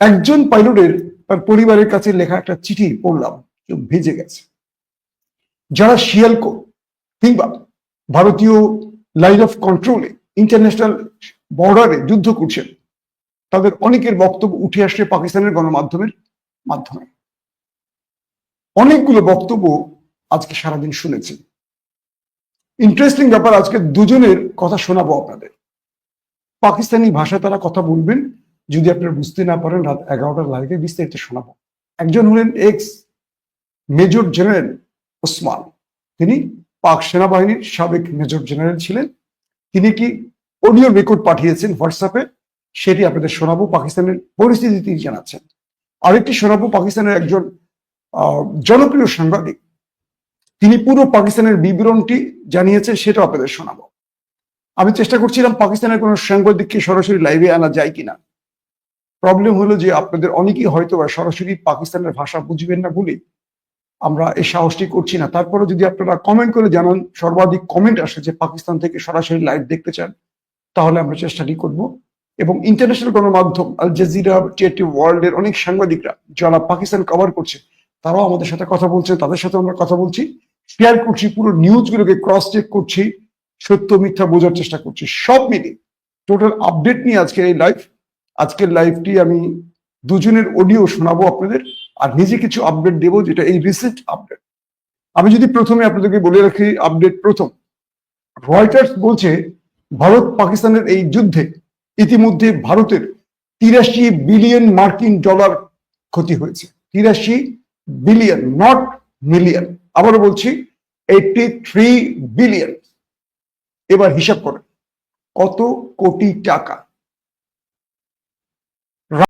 একজন পাইলটের তার পরিবারের কাছে লেখা একটা চিঠি পড়লাম, চোখ ভিজে গেছে। যারা শিয়ালকোট কিংবা ভারতীয় লাইন অফ কন্ট্রোলে ইন্টারন্যাশনাল বর্ডারে যুদ্ধ করছেন, তাদের অনেকের বক্তব্য উঠে আসছে পাকিস্তানের গণমাধ্যমের মাধ্যমে। অনেকগুলো বক্তব্য আজকে সারাদিন শুনেছি। ইন্টারেস্টিং ব্যাপার, আজকে দুজনের কথা শোনাবো আপনাদের। পাকিস্তানি ভাষায় তারা কথা বলবেন, যদি আপনারা বুঝতে না পারেন রাত 11টার লাইভে বিস্তারিত শোনাবো। একজন হলেন এক্স মেজর জেনারেল ওসমান, তিনি পাক সেনাবাহিনীর সাবেক মেজর জেনারেল ছিলেন। তিনি একটি অডিও রেকর্ড পাঠিয়েছেন হোয়াটসঅ্যাপে, সেটি আপনাদের শোনাবো। পাকিস্তানের পরিস্থিতি তিনি জানাচ্ছেন। আরেকটি শোনাবো পাকিস্তানের একজন জনপ্রিয় সাংবাদিক, তিনি পুরো পাকিস্তানের বিবরণটি জানিয়েছেন, সেটাও আপনাদের শোনাবো। আমি চেষ্টা করছিলাম পাকিস্তানের কোনো সাংবাদিককে সরাসরি লাইভে আনা যায় কিনা। প্রবলেম হলো যে আপনাদের অনেকেই হয়তো সরাসরি পাকিস্তানের ভাষা বুঝবেন না বলে আমরা এই সাহসটি করছি না। তারপরে যদি আপনারা কমেন্ট করে জানান, সর্বাধিক কমেন্ট আসে যে পাকিস্তান থেকে সরাসরি লাইভ দেখতে চান, তাহলে আমরা চেষ্টাটি করব। এবং ইন্টারন্যাশনাল গণমাধ্যম আল জাজিরা, টিআরটি ওয়ার্ল্ডের অনেক সাংবাদিকরা যারা পাকিস্তান কভার করছে, তারাও আমাদের সাথে কথা বলছে, তাদের সাথে আমরা কথা বলছি, শেয়ার করছি, পুরো নিউজগুলোকে ক্রস চেক করছি, সত্য মিথ্যা বোঝার চেষ্টা করছি। সব মিলে টোটাল আপডেট নিয়ে আজকের এই লাইভ। আজকের লাইভটি আমি দুজনের অডিও শোনাবো আপনাদের, আর নিজে কিছু আপডেট দেবো, যেটা এই রিসেন্ট আপডেট। আমি যদি প্রথমে আপনাদেরকে বলে রাখি আপডেট প্রথম, রয়টার্স বলছে ভারত পাকিস্তানের এই যুদ্ধে ইতিমধ্যে ভারতের 83 বিলিয়ন মার্কিন ডলার ক্ষতি হয়েছে। 83 বিলিয়ন, নট মিলিয়ন। আবারও বলছি 83 বিলিয়ন। এবার হিসাব করেন কত কোটি টাকা।